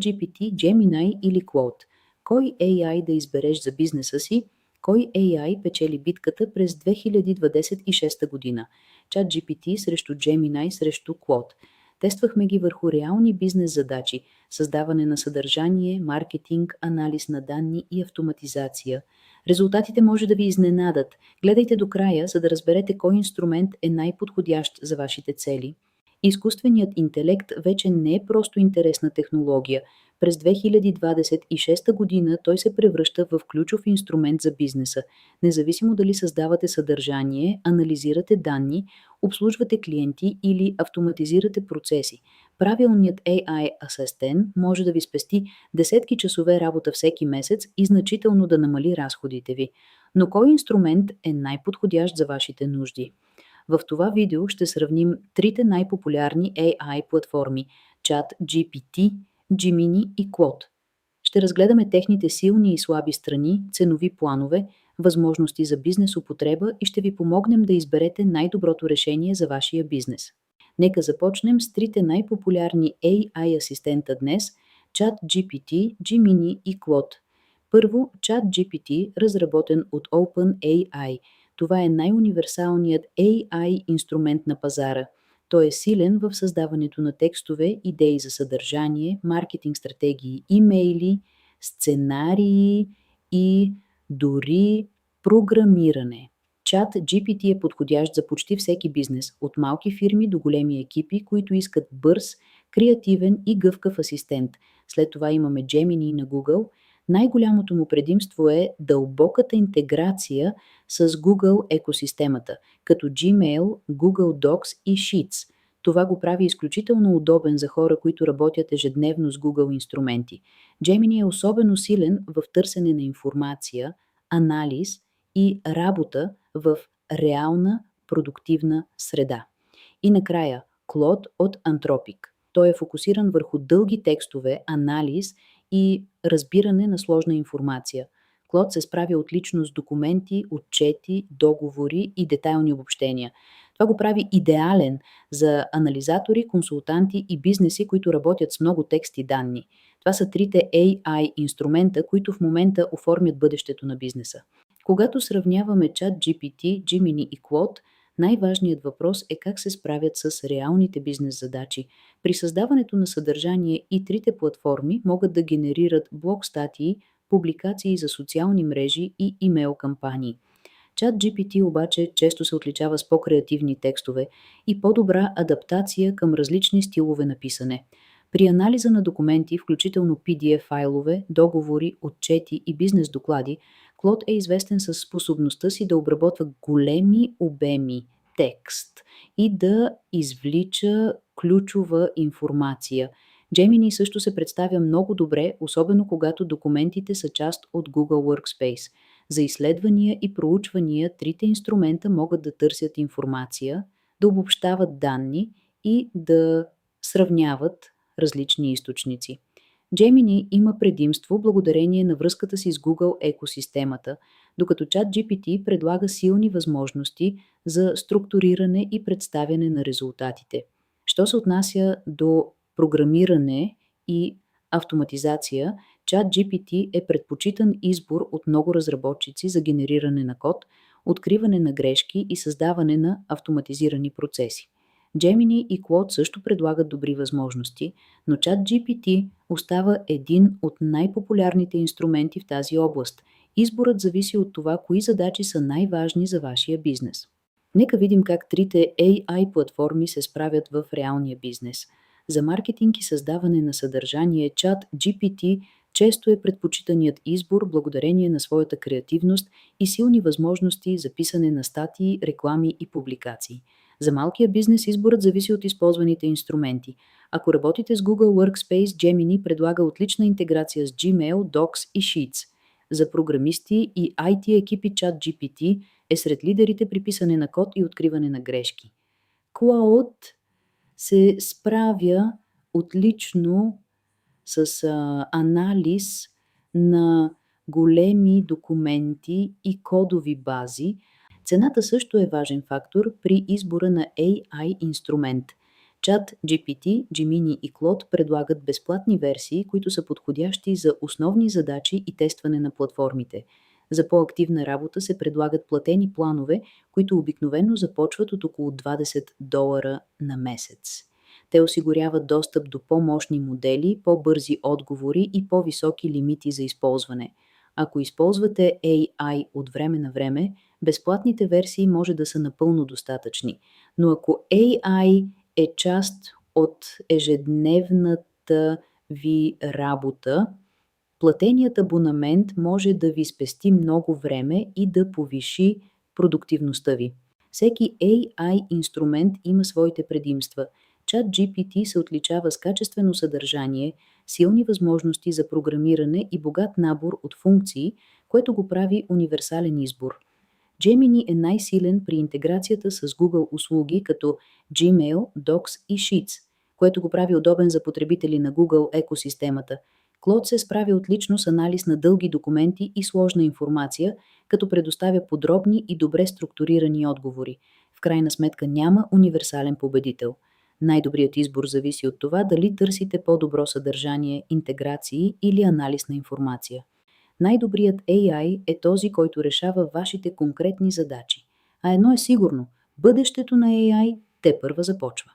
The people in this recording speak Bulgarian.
ChatGPT, Gemini или Claude. Кой AI да избереш за бизнеса си? Кой AI печели битката през 2026 година? ChatGPT срещу Gemini срещу Claude. Тествахме ги върху реални бизнес задачи, създаване на съдържание, маркетинг, анализ на данни и автоматизация. Резултатите може да ви изненадат. Гледайте до края, за да разберете кой инструмент е най-подходящ за вашите цели. Изкуственият интелект вече не е просто интересна технология. През 2026 година той се превръща в ключов инструмент за бизнеса. Независимо дали създавате съдържание, анализирате данни, обслужвате клиенти или автоматизирате процеси, правилният AI асистент може да ви спести десетки часове работа всеки месец и значително да намали разходите ви. Но кой инструмент е най-подходящ за вашите нужди? В това видео ще сравним трите най-популярни AI платформи – ChatGPT, Gemini и Claude. Ще разгледаме техните силни и слаби страни, ценови планове, възможности за бизнес употреба и ще ви помогнем да изберете най-доброто решение за вашия бизнес. Нека започнем с трите най-популярни AI асистента днес – ChatGPT, Gemini и Claude. Първо, ChatGPT, разработен от OpenAI. Това е най-универсалният AI инструмент на пазара. Той е силен в създаването на текстове, идеи за съдържание, маркетинг стратегии, имейли, сценарии и дори програмиране. ChatGPT е подходящ за почти всеки бизнес, от малки фирми до големи екипи, които искат бърз, креативен и гъвкав асистент. След това имаме Gemini на Google. Най-голямото му предимство е дълбоката интеграция с Google екосистемата, като Gmail, Google Docs и Sheets. Това го прави изключително удобен за хора, които работят ежедневно с Google инструменти. Gemini е особено силен в търсене на информация, анализ и работа в реална продуктивна среда. И накрая, Claude от Anthropic. Той е фокусиран върху дълги текстове, анализ и разбиране на сложна информация. Claude се справя отлично с документи, отчети, договори и детайлни обобщения. Това го прави идеален за анализатори, консултанти и бизнеси, които работят с много текст и данни. Това са трите AI инструмента, които в момента оформят бъдещето на бизнеса. Когато сравняваме ChatGPT, Gemini и Claude, най-важният въпрос е как се справят с реалните бизнес задачи. При създаването на съдържание и трите платформи могат да генерират блог статии, публикации за социални мрежи и имейл кампании. ChatGPT обаче често се отличава с по-креативни текстове и по-добра адаптация към различни стилове на писане. При анализа на документи, включително PDF файлове, договори, отчети и бизнес доклади, Claude е известен със способността си да обработва големи обеми текст и да извлича ключова информация. Gemini също се представя много добре, особено когато документите са част от Google Workspace. За изследвания и проучвания трите инструмента могат да търсят информация, да обобщават данни и да сравняват различни източници. Gemini има предимство благодарение на връзката си с Google екосистемата, докато ChatGPT предлага силни възможности за структуриране и представяне на резултатите. Що се отнася до програмиране и автоматизация, ChatGPT е предпочитан избор от много разработчици за генериране на код, откриване на грешки и създаване на автоматизирани процеси. Gemini и Claude също предлагат добри възможности, но ChatGPT остава един от най-популярните инструменти в тази област. Изборът зависи от това, кои задачи са най-важни за вашия бизнес. Нека видим как трите AI платформи се справят в реалния бизнес. За маркетинг и създаване на съдържание ChatGPT често е предпочитаният избор благодарение на своята креативност и силни възможности за писане на статии, реклами и публикации. За малкия бизнес изборът зависи от използваните инструменти. Ако работите с Google Workspace, Gemini предлага отлична интеграция с Gmail, Docs и Sheets. За програмисти и IT екипи ChatGPT е сред лидерите при писане на код и откриване на грешки. Claude се справя отлично с анализ на големи документи и кодови бази. Цената също е важен фактор при избора на AI инструмент. Чат GPT, Gemini и Claude предлагат безплатни версии, които са подходящи за основни задачи и тестване на платформите. За по-активна работа се предлагат платени планове, които обикновено започват от около $20 на месец. Те осигуряват достъп до по-мощни модели, по-бързи отговори и по-високи лимити за използване. Ако използвате AI от време на време, безплатните версии може да са напълно достатъчни. Но ако AI е част от ежедневната ви работа, платеният абонамент може да ви спести много време и да повиши продуктивността ви. Всеки AI инструмент има своите предимства. ChatGPT се отличава с качествено съдържание, силни възможности за програмиране и богат набор от функции, което го прави универсален избор. Gemini е най-силен при интеграцията с Google услуги като Gmail, Docs и Sheets, което го прави удобен за потребители на Google екосистемата. Claude се справя отлично с анализ на дълги документи и сложна информация, като предоставя подробни и добре структурирани отговори. В крайна сметка няма универсален победител. Най-добрият избор зависи от това дали търсите по-добро съдържание, интеграции или анализ на информация. Най-добрият AI е този, който решава вашите конкретни задачи. А едно е сигурно – бъдещето на AI тепърва започва.